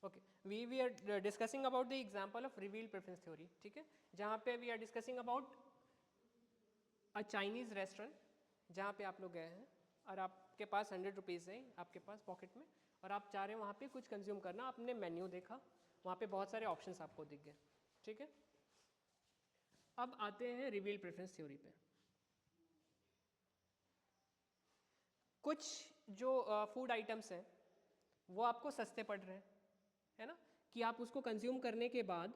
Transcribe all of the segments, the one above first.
Okay, we are discussing about the example of reveal preference theory, ठीक है, जहाँ पे we are discussing about a Chinese restaurant जहाँ पे आप लोग गए हैं और आपके पास 100 रुपीज़ है आपके पास पॉकेट में और आप चाह रहे हैं वहाँ पे कुछ कंज्यूम करना, आपने मेन्यू देखा, वहाँ पे बहुत सारे ऑप्शंस आपको दिख गए, ठीक है। अब आते हैं रिवील प्रेफरेंस थ्योरी पे। कुछ जो फूड आइटम्स हैं वो आपको सस्ते पड़ रहे हैं, है ना, कि आप उसको कंज्यूम करने के बाद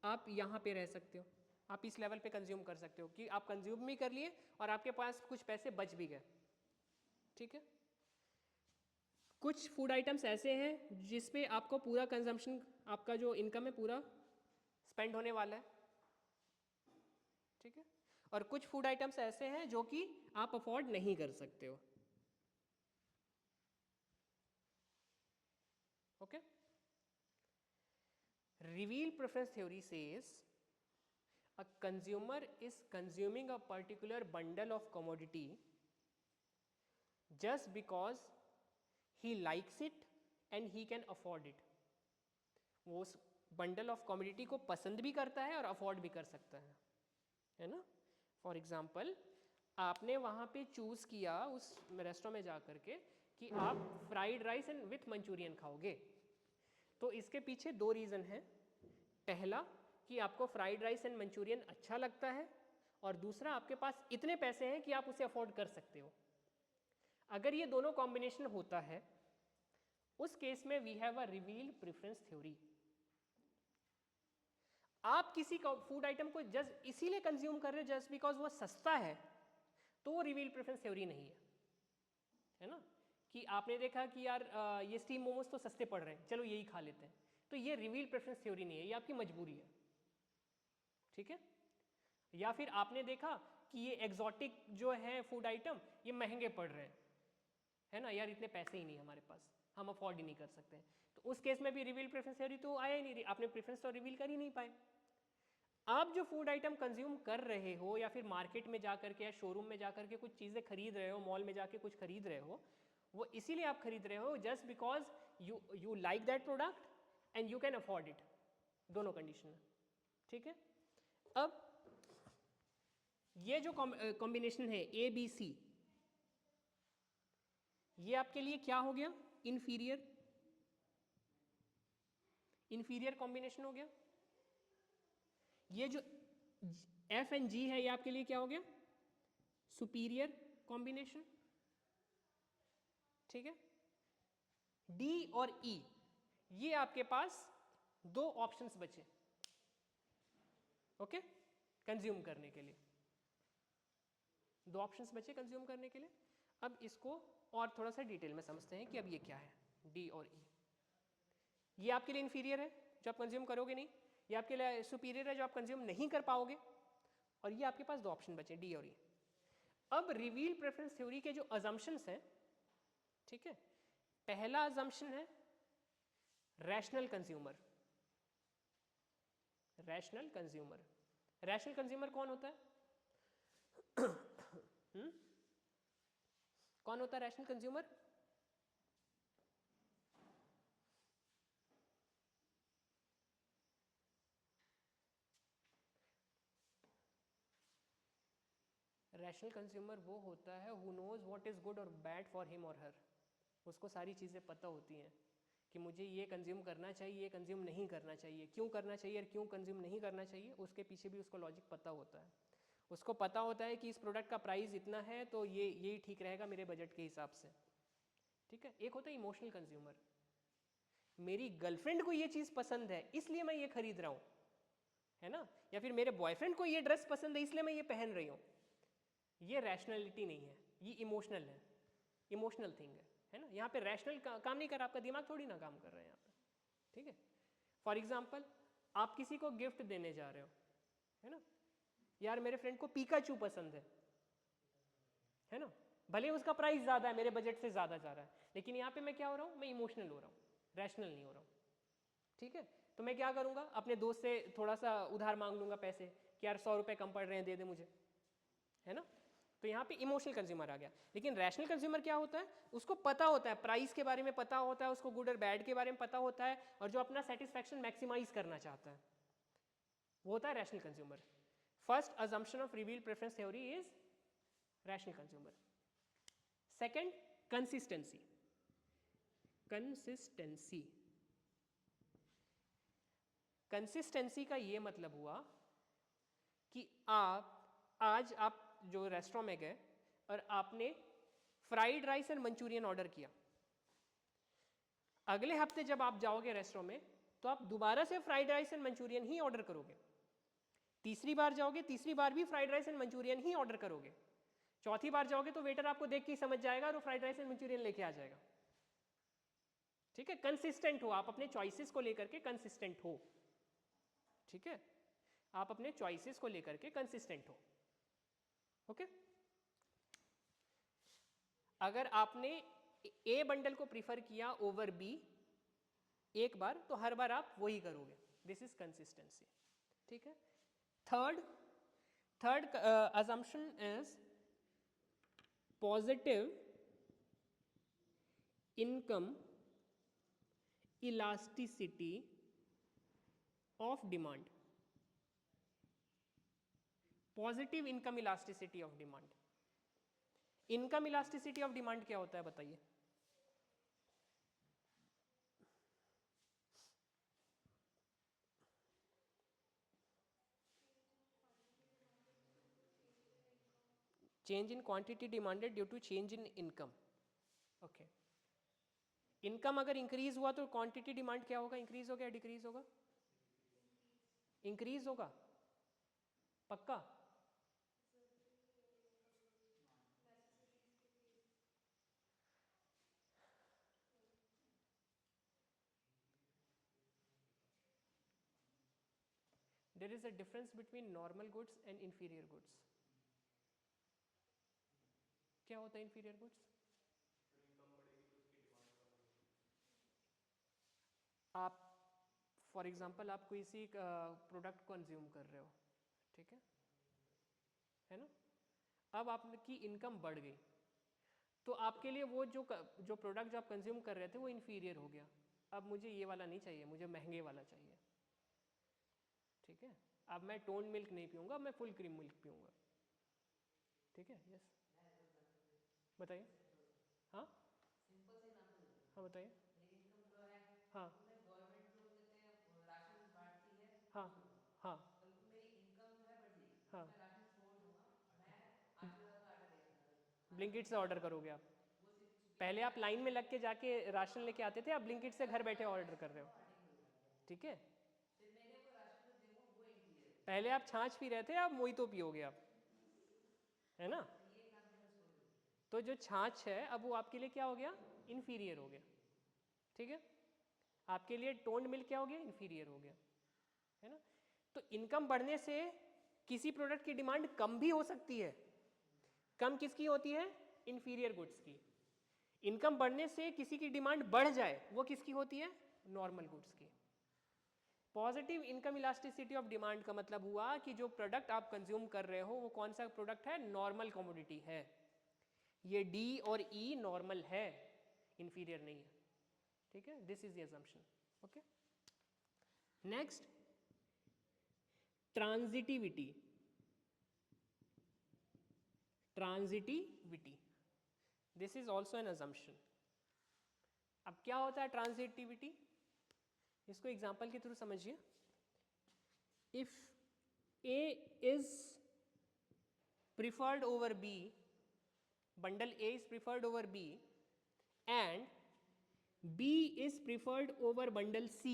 आप यहाँ पे रह सकते हो, आप इस लेवल पे कंज्यूम कर सकते हो कि आप कंज्यूम भी कर लिए और आपके पास कुछ पैसे बच भी गए, ठीक है। कुछ फूड आइटम्स ऐसे हैं जिसपे आपको पूरा कंजम्पशन, आपका जो इनकम है पूरा स्पेंड होने वाला है, ठीक है। और कुछ फूड आइटम्स ऐसे हैं जो कि आप अफोर्ड नहीं कर सकते हो, okay. Reveal preference theory says a consumer is consuming a particular bundle of commodity just because he likes it and he can afford it. वो उस बंडल ऑफ कमोडिटी को पसंद भी करता है और अफोर्ड भी कर सकता है ना। फॉर एग्जाम्पल आपने वहाँ पे चूज़ किया उस रेस्टोरेंट में जा कर के कि आप fried rice and with Manchurian खाओगे, तो इसके पीछे दो रीज़न हैं। पहला कि आपको फ्राइड राइस एंड मंचूरियन अच्छा लगता है और दूसरा आपके पास इतने पैसे हैं कि आप उसे अफोर्ड कर सकते हो। अगर ये दोनों कॉम्बिनेशन होता है उस केस में we have a revealed preference theory. आप किसी फूड आइटम को जस्ट इसीलिए कंज्यूम कर रहे हो जस्ट बिकॉज वो सस्ता है, तो वो रिवील्ड प्रेफरेंस थ्योरी नहीं है ना। कि आपने देखा कि यार ये स्टीम मोमोज तो सस्ते पड़ रहे हैं, चलो यही खा लेते हैं, तो ये रिवील्ड प्रेफरेंस थ्योरी नहीं है, ये आपकी मजबूरी है, ठीक है। या फिर आपने देखा कि ये एग्जॉटिक जो है फूड आइटम ये महंगे पड़ रहे हैं, है ना, यार इतने पैसे ही नहीं हमारे पास, हम अफोर्ड ही नहीं कर सकते हैं, तो उस केस में भी रिवील प्रेफरेंस थ्योरी तो आया ही नहीं, आपने प्रेफरेंस तो रिवील कर ही नहीं पाए। आप जो फूड आइटम कंज्यूम कर रहे हो या फिर मार्केट में जाकर के या शोरूम में जाकर के कुछ चीज़ें खरीद रहे हो, मॉल में जाके कुछ खरीद रहे हो, वो इसीलिए आप खरीद रहे हो just because you like that product and you can afford it, दोनों कंडीशन है, ठीक है। अब ये जो कॉम्बिनेशन है ए बी सी, ये आपके लिए क्या हो गया, इन्फीरियर, इन्फीरियर कॉम्बिनेशन हो गया। ये जो एफ एंड जी है ये आपके लिए क्या हो गया, सुपीरियर कॉम्बिनेशन, ठीक है। डी और ई ये आपके पास दो ऑप्शंस बचे, ओके, कंज्यूम करने के लिए दो ऑप्शंस बचे कंज्यूम करने के लिए। अब इसको और थोड़ा सा डिटेल में समझते हैं कि अब ये क्या है, डी और ई। ये आपके लिए इन्फीरियर है जो आप कंज्यूम करोगे नहीं, ये आपके लिए सुपीरियर है जो आप कंज्यूम नहीं कर पाओगे, और ये आपके पास दो ऑप्शन बचे, डी और ई। अब रिवील प्रेफरेंस थ्योरी के जो अजम्पशंस हैं, ठीक है, पहला अजम्पशन है rational consumer. Rational consumer, rational consumer कौन होता है? कौन होता है रैशनल कंज्यूमर? रैशनल कंज्यूमर वो होता है who knows what is good और बैड फॉर हिम और हर। उसको सारी चीज़ें पता होती हैं कि मुझे ये कंज्यूम करना चाहिए, ये कंज्यूम नहीं करना चाहिए, क्यों करना चाहिए और क्यों कंज्यूम नहीं करना चाहिए, उसके पीछे भी उसको लॉजिक पता होता है। उसको पता होता है कि इस प्रोडक्ट का प्राइस इतना है तो ये यही ठीक रहेगा मेरे बजट के हिसाब से, ठीक है। एक होता है इमोशनल कंज्यूमर, मेरी गर्लफ्रेंड को ये चीज़ पसंद है इसलिए मैं ये खरीद रहा हूँ, है ना, या फिर मेरे बॉयफ्रेंड को ये ड्रेस पसंद है इसलिए मैं ये पहन रही हूँ। ये रैशनैलिटी नहीं है, ये इमोशनल है, इमोशनल थिंग है ना। यहाँ पे रैशनल काम नहीं कर रहा, आपका दिमाग थोड़ी ना काम कर रहा है यहाँ पे, ठीक है। फॉर एग्जाम्पल आप किसी को गिफ्ट देने जा रहे हो, है ना, यार मेरे फ्रेंड को पीकाचू पसंद है ना, भले उसका प्राइस ज़्यादा है, मेरे बजट से ज़्यादा जा रहा है, लेकिन यहाँ पे मैं क्या हो रहा हूँ, मैं इमोशनल हो रहा हूँ, रैशनल नहीं हो रहा हूँ, ठीक है। तो मैं क्या करूँगा, अपने दोस्त से थोड़ा सा उधार मांग लूँगा पैसे कि यार 100 रुपये कम पड़ रहे हैं, दे दे मुझे, है ना। तो यहाँ पे इमोशनल कंज्यूमर आ गया। लेकिन रैशनल कंज्यूमर क्या होता है, उसको पता होता है, प्राइस के बारे में पता होता है, उसको गुड और बैड के बारे में पता होता है, और जो अपना सेटिस्फैक्शन मैक्सिमाइज करना चाहता है वो होता है rational consumer. First assumption of reveal preference theory is rational consumer. Second, consistency. Consistency, consistency का ये मतलब हुआ कि आज आप जो रेस्टोरेंट में गए और आपने fried rice and Manchurian order किया, अगले हफ्ते जब आप जाओगे रेस्टोरेंट में तो आप दोबारा से fried rice and Manchurian he order करोगे। तीसरी बार जाओगे, तीसरी बार भी fried rice and Manchurian he order करोगे। चौथी बार जाओगे तो वेटर आपको देख के ही समझ जाएगा और वो फ्राइड राइस एंड मंचूरियन लेके आ जाएगा। ठीक है, कंसिस्टेंट हो आप अपने चॉइसेस को लेकर के, कंसिस्टेंट हो। ठीक है, आप अपने चॉइसेस को लेकर के कंसिस्टेंट हो। ओके, अगर आपने ए बंडल को प्रीफर किया ओवर बी एक बार, तो हर बार आप वही करोगे। This is consistency. ठीक है, third assumption is positive income elasticity of demand। Positive income elasticity of demand. Income elasticity of demand क्या होता है बताइए? Change in quantity demanded due to change in income. Okay, income अगर increase हुआ तो quantity demand क्या होगा? Increase होगा या डिक्रीज होगा? इंक्रीज होगा, पक्का? There is a difference between normal goods and inferior goods। क्या होता है inferior goods? आप फॉर एग्जाम्पल आप कोई सी प्रोडक्ट कंज्यूम कर रहे हो, ठीक है ना? अब आपकी इनकम बढ़ गई तो आपके लिए वो जो प्रोडक्ट जो आप कंज्यूम कर रहे थे वो इन्फीरियर हो गया। अब मुझे ये वाला नहीं चाहिए, मुझे महंगे वाला चाहिए। ठीक है, अब मैं टोन मिल्क नहीं पीऊँगा, मैं फुल क्रीम मिल्क पीऊँगा। ठीक है, यस बताइए। हाँ सिंपल से एग्जांपल देता हूँ। हाँ बताइए। मेरी इनकम लो है, हाँ तो मैं गवर्नमेंट जो कहते हैं राशन बांटती है हाँ वो लूँगा। हाँ कल को मेरी इनकम जो है बढ़ जाएगी, हाँ, अब मैं राशन छोड़ दूंगा, मैं आटे वाला का आटा खाना ब्लिंकिट से खरीदूंगा। ऑर्डर करोगे आप? वो स्विगी पहले आप लाइन में लग के जाके राशन लेके आते थे, अब ब्लिंकिट से घर बैठे ऑर्डर कर रहे हो। आटे की दुकान पे, ठीक है, फिर मैंने वो राशन जो दूंगा वो इंफीरियर होगा। पहले आप छाछ पी रहे थे, अब मोहितो पियोगे आप, है ना? तो ये एग्जांपल मैं स्टोरी देता हूँ। तो जो छाछ है अब वो आपके लिए क्या हो गया? इन्फीरियर हो गया। ठीक है, आपके लिए टोन्ड मिल्क क्या हो गया? इन्फीरियर हो गया, है ना? तो इनकम बढ़ने से किसी प्रोडक्ट की डिमांड कम भी हो सकती है। कम किसकी होती है? इन्फीरियर गुड्स की। इनकम बढ़ने से किसी की डिमांड बढ़ जाए, वो किसकी होती है? नॉर्मल गुड्स की। Positive income elasticity of demand का मतलब हुआ कि जो प्रोडक्ट आप कंज्यूम कर रहे हो वो कौन सा प्रोडक्ट है? नॉर्मल कमोडिटी है। ये डी और ई नॉर्मल है, इन्फीरियर नहीं है। ठीक है, this is the assumption. Okay, next, transitivity. Transitivity, this is also an assumption. अब क्या होता है ट्रांजिटिविटी? इसको एग्जाम्पल के थ्रू समझिए। If A is preferred over B, bundle A is preferred over B and B is preferred over bundle C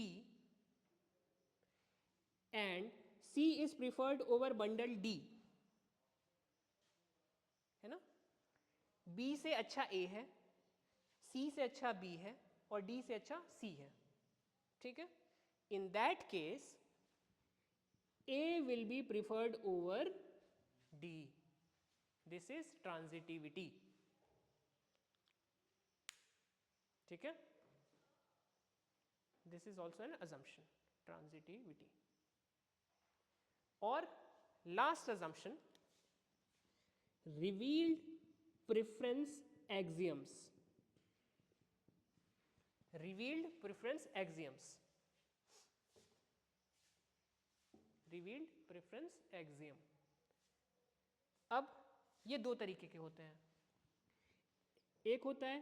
and C is preferred over bundle D, है ना? B से अच्छा A है, C से अच्छा B है और D से अच्छा C है। ठीक है, in that case A will be preferred over D। This is transitivity। ठीक है, this is also an assumption, transitivity। और last assumption, revealed preference axioms. Revealed preference axioms. Revealed preference axiom. अब ये दो तरीके के होते हैं. एक होता है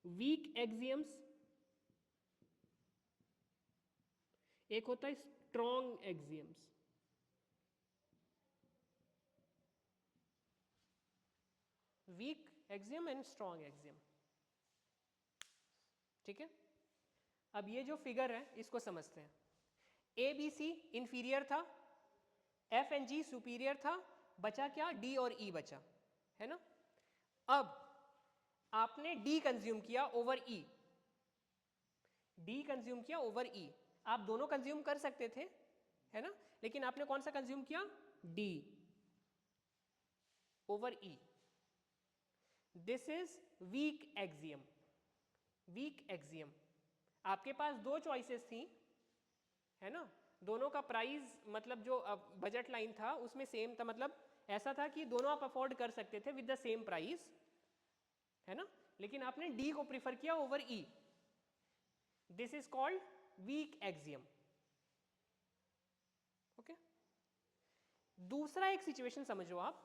वीक एक्सियम्स, एक होता है strong axioms. Weak axiom and strong axiom. ठीक है. अब ये जो फिगर है इसको समझते हैं. ए बी सी इंफीरियर था, एफ एंड जी सुपीरियर था, बचा क्या? डी और ई बचा, है ना. अब आपने डी कंज्यूम किया ओवर ई. डी कंज्यूम किया ओवर ई. आप दोनों कंज्यूम कर सकते थे, है ना, लेकिन आपने कौन सा कंज्यूम किया? D over E. This is weak axiom. Weak axiom. आपके पास दो चॉइसेस थी, है ना. दोनों का प्राइस मतलब जो बजट लाइन था उसमें सेम था. मतलब ऐसा था कि दोनों आप अफोर्ड कर सकते थे विद द सेम प्राइस, है ना, लेकिन आपने डी को प्रीफर किया over E. This is called weak axiom. Okay. दूसरा एक सिचुएशन समझो आप.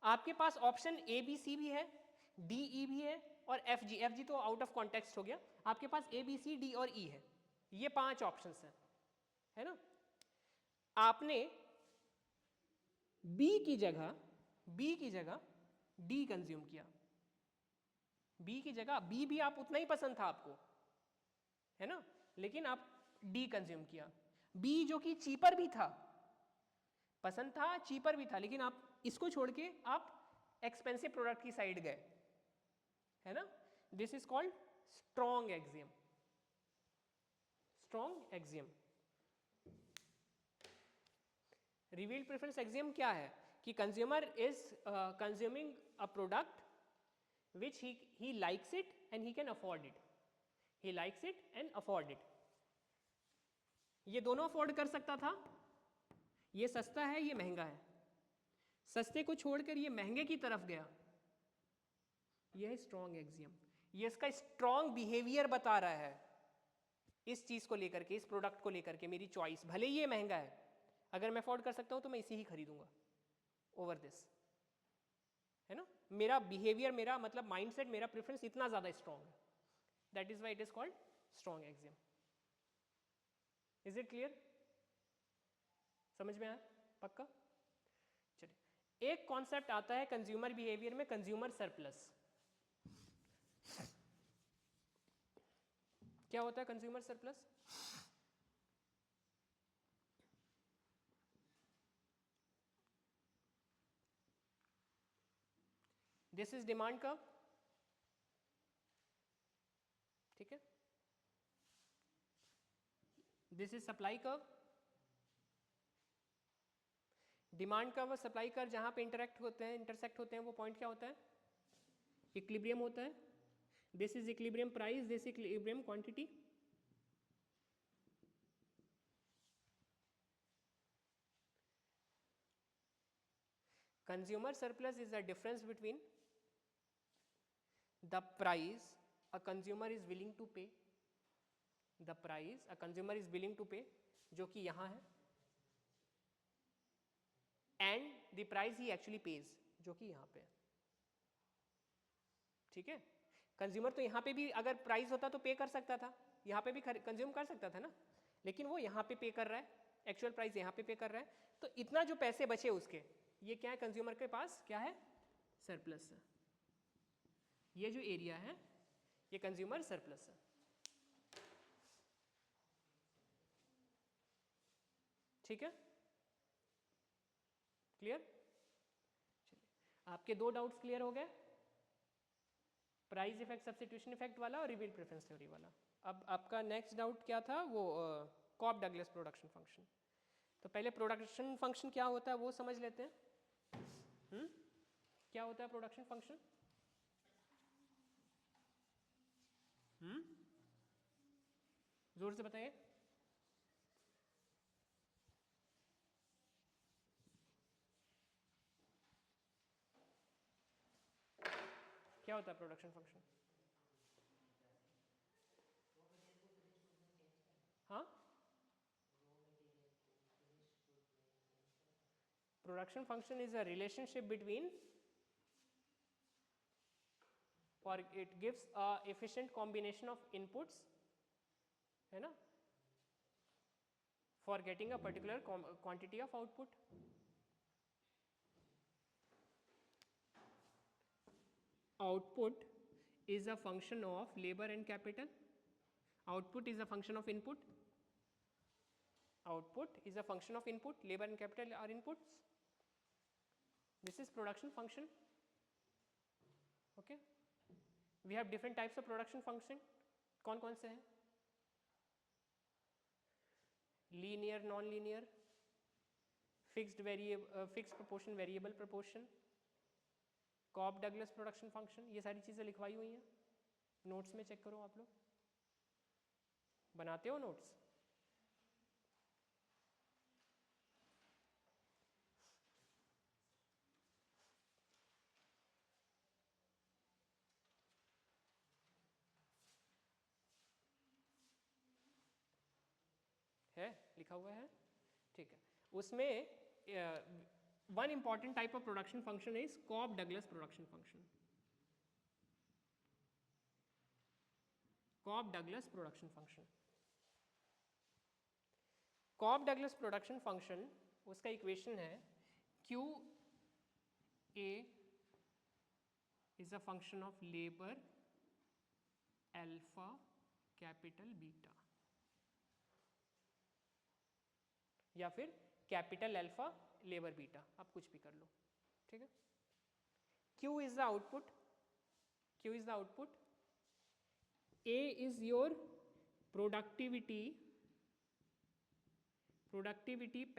आपके पास ऑप्शन ए बी सी भी है, डी ई भी है और एफ जी. एफ जी तो आउट ऑफ कॉन्टेक्स्ट हो गया. आपके पास ए बी सी डी और ई है. ये 5 ऑप्शंस हैं, है ना. आपने बी की जगह डी कंज्यूम किया. बी की जगह बी भी आप उतना ही पसंद था आपको, है ना, लेकिन आप डी कंज्यूम किया. बी जो कि चीपर भी था, पसंद था, चीपर भी था, लेकिन आप इसको छोड़ के आप एक्सपेंसिव प्रोडक्ट की साइड गए, है ना. This is called strong axiom. Strong axiom. Revealed preference axiom क्या है कि consumer is consuming a product which he likes it and he can afford it. He likes it and afford it. ये दोनों afford कर सकता था. ये सस्ता है, ये महंगा है. सस्ते को छोड़कर ये महंगे की तरफ गया. यह है स्ट्रॉन्ग एक्सियम. ये इसका स्ट्रॉन्ग बिहेवियर बता रहा है इस चीज को लेकर के, इस प्रोडक्ट को लेकर के. मेरी चॉइस भले ही ये महंगा है, अगर मैं अफोर्ड कर सकता हूं तो मैं इसी ही खरीदूंगा ओवर दिस, है ना. मेरा बिहेवियर, मेरा मतलब माइंडसेट, मेरा प्रेफरेंस इतना ज्यादा स्ट्रॉन्ग है. That is why it is called strong axiom. Is it clear? समझ में आया? पक्का? चलिए. एक कॉन्सेप्ट आता है कंज्यूमर बिहेवियर में, कंज्यूमर सरप्लस. क्या होता है consumer surplus? This is demand curve. ठीक है. This is supply curve. Demand curve और सप्लाई कर्व जहां पे इंटरसेक्ट होते हैं वो पॉइंट क्या होता है? इक्विलिब्रियम होता है. This is equilibrium price, this equilibrium quantity. Consumer surplus is the difference between the price a consumer is willing to pay, the price a consumer is willing to pay, जो कि यहाँ है, and the price he actually pays, जो कि यहाँ पे है. ठीक है. कंज्यूमर तो यहाँ पे भी अगर प्राइस होता तो पे कर सकता था, यहाँ पे भी कंज्यूम कर सकता था ना, लेकिन वो यहाँ पे पे कर रहा है, एक्चुअल प्राइस यहाँ पे पे कर रहा है. तो इतना जो पैसे बचे उसके, ये क्या है? कंज्यूमर के पास क्या है? सरप्लस है. ये जो एरिया है ये कंज्यूमर सरप्लस है. ठीक है. क्लियर? चलिए, आपके 2 डाउट्स क्लियर हो गए, प्राइस इफेक्ट, सब्स्टिट्यूशन इफेक्ट वाला और रिवील्ड प्रेफरेंस थ्योरी वाला. अब आपका नेक्स्ट डाउट क्या था? वो कॉप डगलस प्रोडक्शन फंक्शन. तो पहले प्रोडक्शन फंक्शन क्या होता है वो समझ लेते हैं. क्या होता है प्रोडक्शन फंक्शन? जोर से बताइए. क्या होता है प्रोडक्शन फंक्शन? हाँ, production function is a relationship between, or it gives a efficient combination of inputs, है ना, for getting a particular quantity of output. Output is a function of labor and capital. Output is a function of input. Output is a function of input. Labor and capital are inputs. This is production function. Okay. We have different types of production function. कौन कौन से हैं? Linear, non-linear, fixed proportion, variable proportion, Cobb-Douglas production function. ये सारी चीज़ें लिखवाई हुई हैं, नोट्स में चेक करो आप लोग। बनाते हो नोट्स? है, लिखा हुआ है, ठीक है। उसमें one important type of production function is Cobb-Douglas production function. Cobb-Douglas production function. Cobb-Douglas production function, उसका इक्वेशन है Q A is a function of labor alpha capital beta, या फिर कैपिटल अल्फा लेबर बीटा, आप कुछ भी कर लो, ठीक है। Q is the output, Q is the output, A is your productivity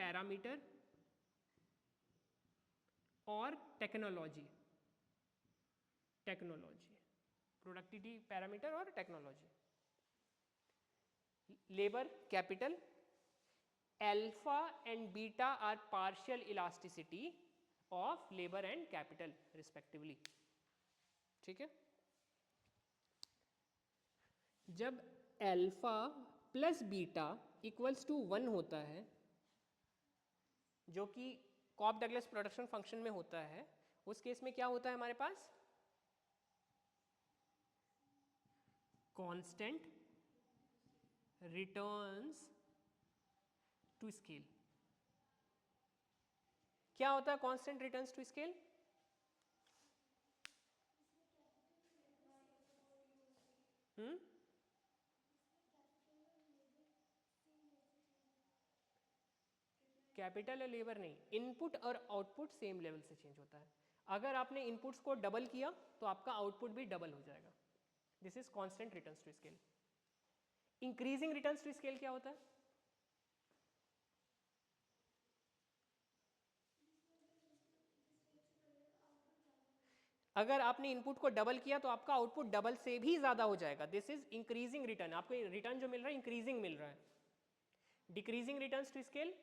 parameter और technology, productivity parameter और technology, labor capital, alpha and beta are partial elasticity of labor and capital respectively, ठीक है। जब alpha plus beta equals to 1 होता है, जो कि Cobb-Douglas production function में होता है, उस केस में क्या होता है हमारे पास? Constant returns to scale. क्या होता है constant returns to scale? Capital और लेबर नहीं, इनपुट और आउटपुट सेम लेवल से चेंज होता है। अगर आपने इनपुट्स को डबल किया तो आपका आउटपुट भी डबल हो जाएगा। This is constant returns to scale. Increasing returns to scale क्या होता है? अगर आपने इनपुट को डबल किया तो आपका आउटपुट डबल से भी ज्यादा हो जाएगा। This is increasing return. आपको रिटर्न जो मिल रहा है इंक्रीजिंग मिल रहा है। डिक्रीजिंग रिटर्न्स टू स्केल,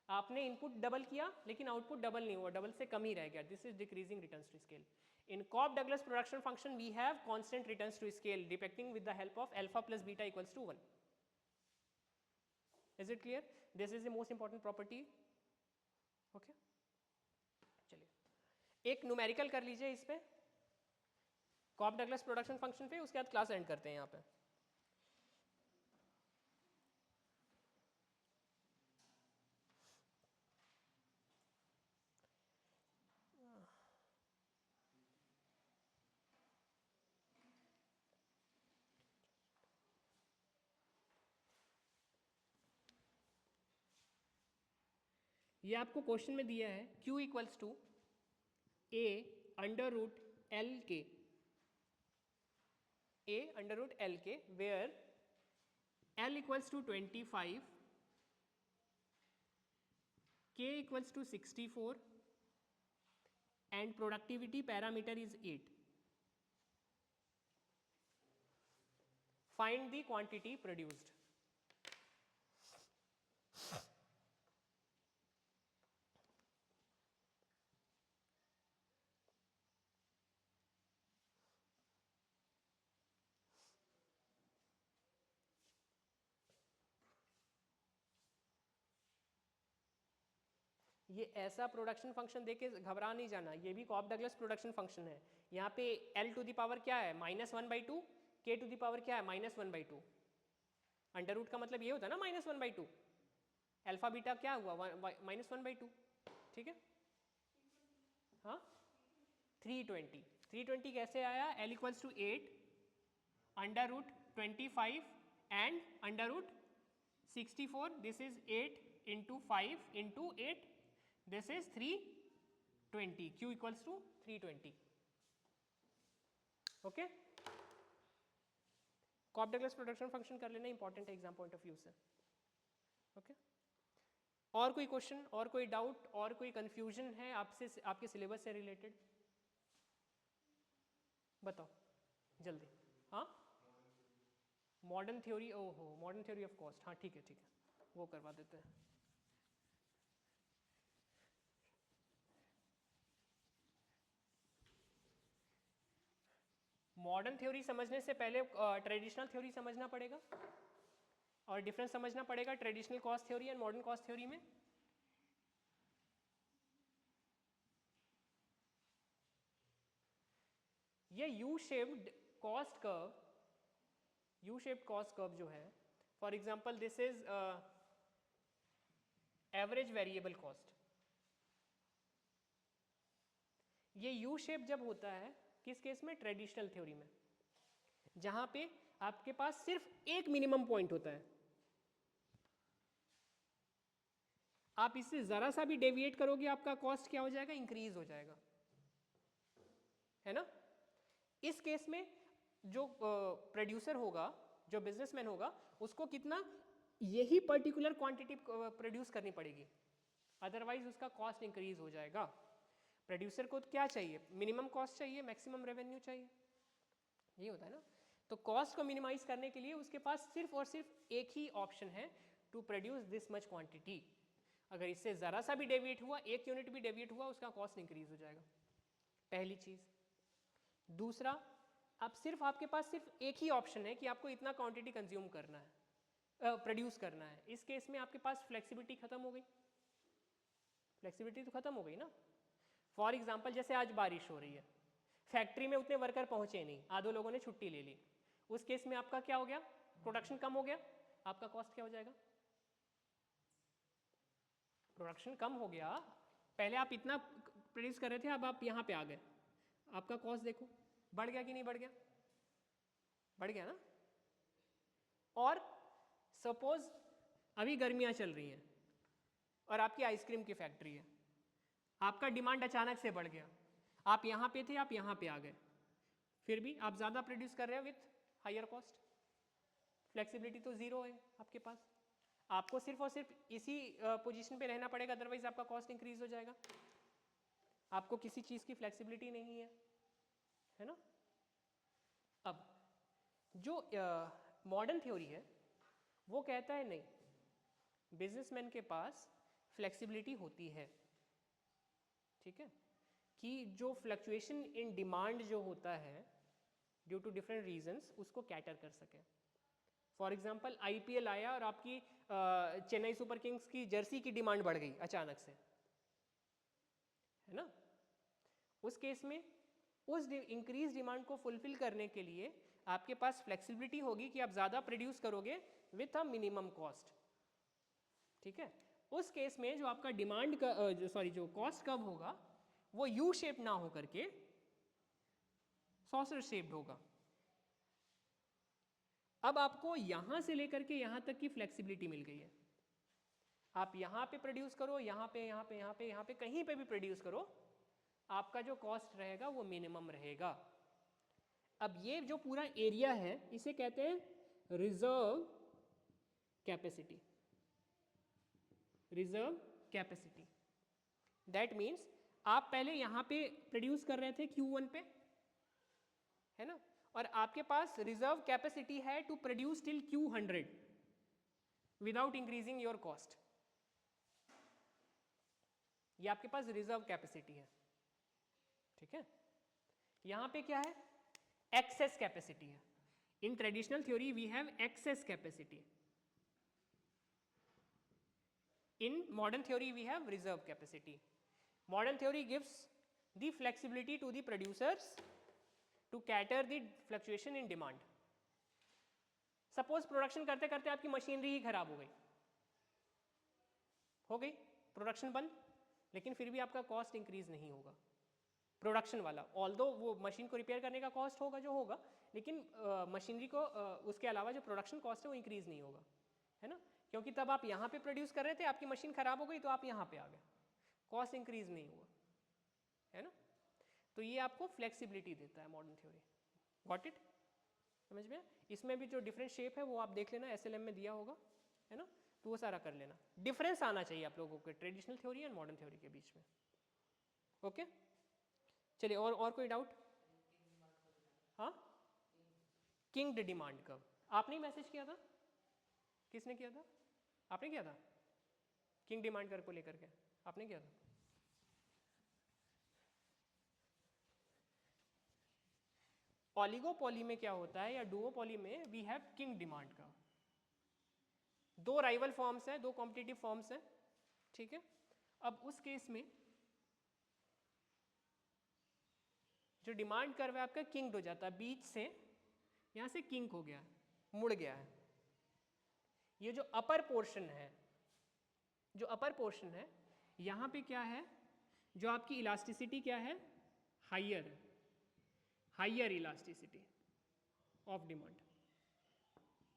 आपने इनपुट डबल किया लेकिन आउटपुट डबल नहीं हुआ, डबल से कम ही रह गया। This is decreasing returns to scale. In Cobb-Douglas production function, we have constant returns to scale depicting with the help of alpha plus beta equals to 1. Is it clear? This is the most important property. Okay. चलिए एक numerical कर लीजिए इस पे, Cobb-Douglas production function पे, उसके बाद class and करते हैं यहाँ पे। ये आपको क्वेश्चन में दिया है Q equals to A under root L K, A under root L K, where L equals to 25, K equals to 64 and productivity parameter is 8. Find the quantity produced. ये ऐसा प्रोडक्शन फंक्शन देके घबरा नहीं जाना, ये भी कॉप डगलस प्रोडक्शन फंक्शन है। यहाँ पे L टू द पावर क्या है -1/2, K टू द पावर क्या है -1/2। अंडर रूट का मतलब ये होता है ना -1/2, अल्फा बीटा क्या हुआ -1/2, ठीक है। हाँ 320 कैसे आया, L equals to 8 √25 and √64, this is 8 into 5 into 8, this is 320, Q equals to 320, okay। Cobb Douglas production function कर लेना, इंपॉर्टेंट है एग्जाम पॉइंट ऑफ व्यू से, ओके। और कोई क्वेश्चन, और कोई डाउट, और कोई कंफ्यूजन है आपसे, आपके सिलेबस से रिलेटेड, बताओ जल्दी। हाँ मॉडर्न थ्योरी, ओहो मॉडर्न थ्योरी ऑफ कॉस्ट, हाँ ठीक है वो करवा देते हैं। मॉडर्न थ्योरी समझने से पहले ट्रेडिशनल थ्योरी समझना पड़ेगा और डिफरेंस समझना पड़ेगा traditional cost theory and modern cost theory में। ये यू शेप्ड कॉस्ट कर्व जो है, for example this is average variable cost. ये यू शेप जब होता है किस केस में, ट्रेडिशनल थ्योरी में, जहां पे आपके पास सिर्फ एक मिनिमम पॉइंट होता है। आप इससे जरा सा भी डेविएट करोगे आपका कॉस्ट क्या हो जाएगा, इंक्रीज हो जाएगा, है ना। इस केस में जो प्रोड्यूसर होगा, जो बिजनेसमैन होगा, उसको कितना, यही पर्टिकुलर क्वांटिटी प्रोड्यूस करनी पड़ेगी, अदरवाइज उसका कॉस्ट इंक्रीज हो जाएगा। प्रोड्यूसर को क्या चाहिए, मिनिमम कॉस्ट चाहिए, मैक्सिमम रेवेन्यू चाहिए, ये होता है ना। तो कॉस्ट को मिनिमाइज करने के लिए उसके पास सिर्फ और सिर्फ एक ही ऑप्शन है, to produce this much quantity. अगर इससे ज़रा सा भी डेविएट हुआ, एक यूनिट भी डेविएट हुआ, उसका कॉस्ट इंक्रीज हो जाएगा, पहली चीज़। दूसरा, अब सिर्फ आपके पास सिर्फ एक ही ऑप्शन है कि आपको इतना क्वांटिटी कंज्यूम करना है, प्रोड्यूस करना है। इस केस में आपके पास फ्लेक्सिबिलिटी खत्म हो गई, फ्लेक्सिबिलिटी तो खत्म हो गई ना। फॉर एग्जाम्पल जैसे आज बारिश हो रही है, फैक्ट्री में उतने वर्कर पहुंचे नहीं, आधो लोगों ने छुट्टी ले ली, उस केस में आपका क्या हो गया, प्रोडक्शन कम हो गया, आपका कॉस्ट क्या हो जाएगा, प्रोडक्शन कम हो गया। पहले आप इतना प्रोड्यूस कर रहे थे, अब आप यहाँ पे आ गए, आपका कॉस्ट देखो बढ़ गया कि नहीं बढ़ गया, बढ़ गया ना। और सपोज अभी गर्मियाँ चल रही हैं और आपकी आइसक्रीम की फैक्ट्री है, आपका डिमांड अचानक से बढ़ गया, आप यहाँ पे थे, आप यहाँ पे आ गए, फिर भी आप ज़्यादा प्रोड्यूस कर रहे हो विथ हायर कॉस्ट, फ्लेक्सिबिलिटी तो ज़ीरो है आपके पास। आपको सिर्फ और सिर्फ इसी पोजीशन पे रहना पड़ेगा, अदरवाइज आपका कॉस्ट इंक्रीज हो जाएगा। आपको किसी चीज़ की फ्लेक्सिबिलिटी नहीं है ना। अब जो मॉडर्न थ्योरी है वो कहता है नहीं, बिजनेसमैन के पास फ्लेक्सिबिलिटी होती है, ठीक है, कि जो फ्लक्चुएशन इन डिमांड जो होता है ड्यू टू डिफरेंट रीजंस, उसको कैटर कर सके। फॉर एग्जांपल आईपीएल आया और आपकी चेन्नई सुपर किंग्स की जर्सी की डिमांड बढ़ गई अचानक से, है ना। उस केस में उस इंक्रीज डिमांड को फुलफिल करने के लिए आपके पास फ्लेक्सिबिलिटी होगी कि आप ज़्यादा प्रोड्यूस करोगे विथ अ मिनिमम कॉस्ट, ठीक है। उस केस में जो आपका डिमांड का जो कॉस्ट कब होगा, वो यू शेप ना हो करके सॉसर शेप्ड होगा। अब आपको यहां से लेकर के यहां तक की फ्लेक्सिबिलिटी मिल गई है, आप यहां पे प्रोड्यूस करो, यहां पे कहीं पे भी प्रोड्यूस करो, आपका जो कॉस्ट रहेगा वो मिनिमम रहेगा। अब ये जो पूरा एरिया है इसे कहते हैं reserve capacity, reserve capacity. That means आप पहले यहां पे प्रोड्यूस कर रहे थे Q1 पे, है ना, और आपके पास रिजर्व कैपेसिटी है to produce till Q100 without increasing your cost. ये आपके पास रिजर्व कैपेसिटी है, ठीक है। यहां पे क्या है, एक्सेस कैपेसिटी है। In traditional theory we have excess capacity. In modern theory, we have reserve capacity. Modern theory gives the flexibility to the producers to cater the fluctuation in demand. Suppose production करते करते आपकी machinery ही खराब हो गई production बंद, लेकिन फिर भी आपका कॉस्ट इंक्रीज नहीं होगा प्रोडक्शन वाला, ऑल्दो वो मशीन को रिपेयर करने का कॉस्ट होगा जो होगा, लेकिन मशीनरी को उसके अलावा जो प्रोडक्शन कॉस्ट है वो इंक्रीज नहीं होगा, है ना, क्योंकि तब आप यहाँ पे प्रोड्यूस कर रहे थे, आपकी मशीन खराब हो गई तो आप यहाँ पे आ गए, कॉस्ट इंक्रीज नहीं हुआ, है ना। तो ये आपको फ्लेक्सिबिलिटी देता है मॉडर्न थ्योरी। Got it? समझ में? इसमें भी जो डिफरेंट शेप है वो आप देख लेना, एसएलएम में दिया होगा, है ना, तो वो सारा कर लेना। डिफरेंस आना चाहिए आप लोगों के traditional theory and modern theory के बीच में। ओके, चलिए और कोई डाउट? हाँ, किंग्ड डिमांड कर्व आपने ही मैसेज किया था? किसने किया था? आपने किया था? किंग डिमांड कर्व को लेकर के आपने किया था? ऑलिगोपॉली में क्या होता है या डुओपॉली में we have kink demand curve. दो राइवल फॉर्म्स हैं, दो कॉम्पिटिटिव फॉर्म्स हैं, ठीक है। अब उस केस में जो डिमांड कर्व है आपका किंग हो जाता है, बीच से यहां से किंग हो गया, मुड़ गया है। ये जो अपर पोर्शन है, जो अपर पोर्शन है यहां पे क्या है, जो आपकी इलास्टिसिटी क्या है, higher, higher elasticity of demand.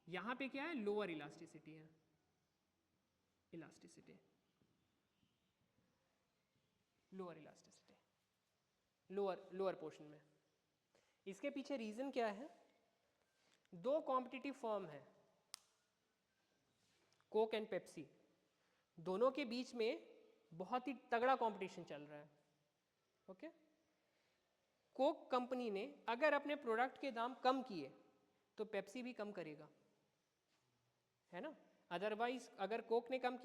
यहां पे क्या है, लोअर इलास्टिसिटी है, elasticity, lower elasticity, lower portion में। इसके पीछे रीजन क्या है, दो कॉम्पिटिटिव फर्म है, कोक एंड पेप्सी, दोनों के बीच में बहुत ही तगड़ा कंपटीशन चल रहा है। ओके, कोक कंपनी ने अगर अपने प्रोडक्ट के दाम कम किए तो पेप्सी भी कम करेगा, है ना। अदरवाइज अगर कोक ने कम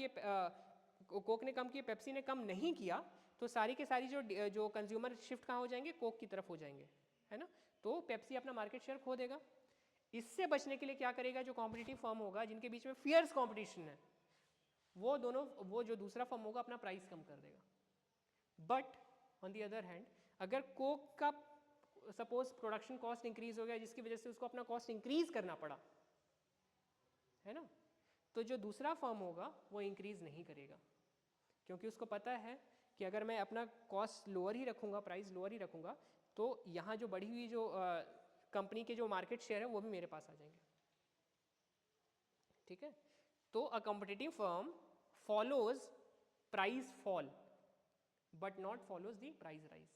किए पेप्सी ने कम नहीं किया तो सारी के सारी जो कंज्यूमर शिफ्ट कहाँ हो जाएंगे, कोक की तरफ हो जाएंगे, है ना। तो पेप्सी अपना मार्केट शेयर खो देगा। इससे बचने के लिए क्या करेगा, जो कॉम्पिटिटिव फर्म होगा जिनके बीच में फियर्स कॉम्पिटिशन है, वो जो दूसरा फर्म होगा अपना प्राइस कम कर देगा। But on the other hand अगर कोक का सपोज प्रोडक्शन कॉस्ट इंक्रीज हो गया जिसकी वजह से उसको अपना कॉस्ट इंक्रीज करना पड़ा, है ना, तो जो दूसरा फर्म होगा वो इंक्रीज नहीं करेगा, क्योंकि उसको पता है कि अगर मैं अपना कॉस्ट लोअर ही रखूंगा, प्राइस लोअर ही रखूंगा, तो यहाँ जो बढ़ी हुई जो कंपनी के जो मार्केट शेयर है वो भी मेरे पास आ जाएंगे, ठीक है। तो a competitive firm follows price fall but not follows the price rise.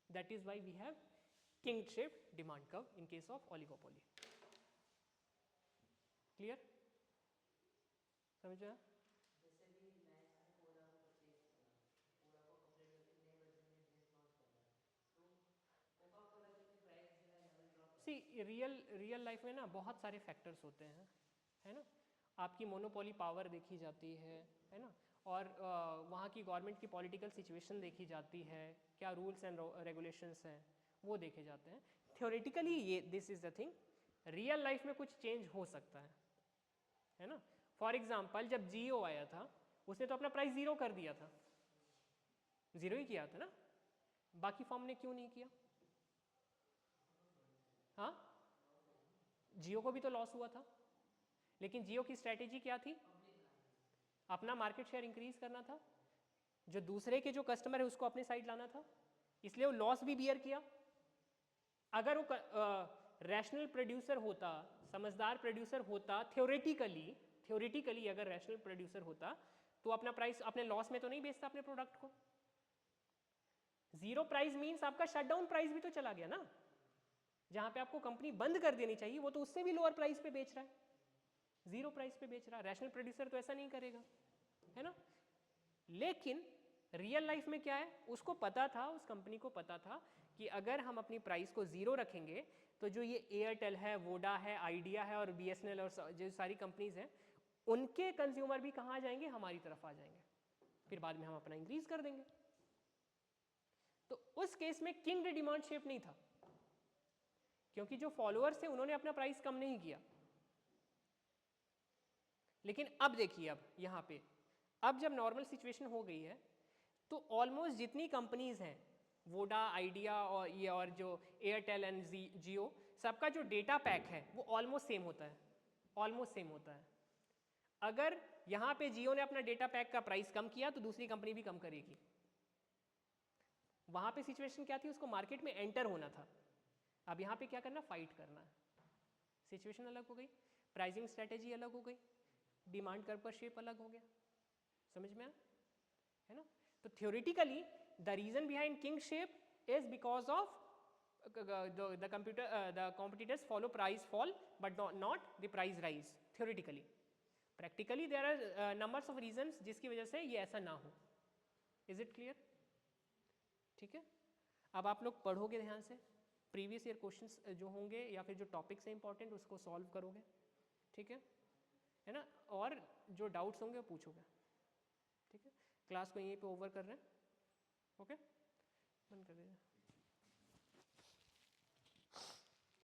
That is why we have king-shaped demand curve in case of oligopoly. Clear? समझ आया? जैसे भी मैच ने कोला को परचेज किया, कोला को कंप्लीट करके नए वर्जन में ड्रिंक लॉन्च करना है, तो कोका कोला की अपनी प्राइस जो है लेवल ड्रॉप। सी रियल लाइफ में ना बहुत सारे फैक्टर्स होते हैं, है ना। आपकी मोनोपोली पावर देखी जाती है ना, और वहाँ की गवर्नमेंट की पॉलिटिकल सिचुएशन देखी जाती है, क्या रूल्स एंड रेगुलेशंस हैं वो देखे जाते हैं। थ्योरेटिकली ये this is the thing, real life में कुछ चेंज हो सकता है ना। फॉर एग्जांपल जब जियो आया था उसने तो अपना प्राइस ज़ीरो कर दिया था, ज़ीरो ही किया था ना, बाकी फर्म ने क्यों नहीं किया? हाँ, जियो को भी तो लॉस हुआ था, लेकिन जियो की स्ट्रैटेजी क्या थी, अपना मार्केट शेयर इंक्रीज करना था, जो दूसरे के जो कस्टमर है उसको अपने साइड लाना था, इसलिए वो लॉस भी बियर किया। अगर वो रैशनल प्रोड्यूसर होता, समझदार प्रोड्यूसर होता, थ्योरेटिकली अगर रैशनल प्रोड्यूसर होता तो अपना प्राइस अपने लॉस में तो नहीं बेचता अपने प्रोडक्ट को। जीरो प्राइस मीन्स आपका शटडाउन प्राइस भी तो चला गया ना, जहां पे आपको कंपनी बंद कर देनी चाहिए वो तो उससे भी लोअर प्राइस पे बेच रहा है, जीरो प्राइस पे बेच रहा है। रैशनल प्रोड्यूसर तो ऐसा नहीं करेगा, है ना। लेकिन रियल लाइफ में क्या है, उसको पता था, उस कंपनी को पता था कि अगर हम अपनी प्राइस को जीरो रखेंगे तो जो ये एयरटेल है, वोडा है, आइडिया है और बीएसएनएल और जो सारी कंपनीज हैं उनके कंज्यूमर भी कहाँ आ जाएंगे, हमारी तरफ आ जाएंगे, फिर बाद में हम अपना इंक्रीज कर देंगे। तो उस केस में किंग डिमांड शेप नहीं था, क्योंकि जो फॉलोअर्स थे उन्होंने अपना प्राइस कम नहीं किया। लेकिन अब देखिए, अब यहां पे अब जब नॉर्मल सिचुएशन हो गई है तो ऑलमोस्ट जितनी कंपनीज हैं, वोडा, आइडिया और ये और जो एयरटेल एंड जियो, सबका जो डेटा पैक है वो ऑलमोस्ट सेम होता है, ऑलमोस्ट सेम होता है। अगर यहाँ पे जियो ने अपना डेटा पैक का प्राइस कम किया तो दूसरी कंपनी भी कम करेगी। वहाँ पे सिचुएशन क्या थी, उसको मार्केट में एंटर होना था। अब यहाँ पे क्या करना, फाइट करना है। सिचुएशन अलग हो गई, प्राइसिंग स्ट्रेटेजी अलग हो गई, डिमांड कर्व का शेप अलग हो गया। समझ में आया, है ना? तो theoretically the reason behind kink shape is because of the competitors follow price fall but not the price rise theoretically. Practically there are numbers of reasons जिसकी वजह से ये ऐसा ना हो। Is it clear? ठीक है, अब आप लोग पढ़ोगे ध्यान से, प्रीवियस ईयर क्वेश्चंस जो होंगे या फिर जो टॉपिक्स हैं इंपॉर्टेंट उसको सॉल्व करोगे, ठीक है ना? और जो डाउट्स होंगे वो पूछोगे, ठीक है? क्लास को यहीं पे ओवर कर रहे हैं, ओके? बंद कर दीजिए।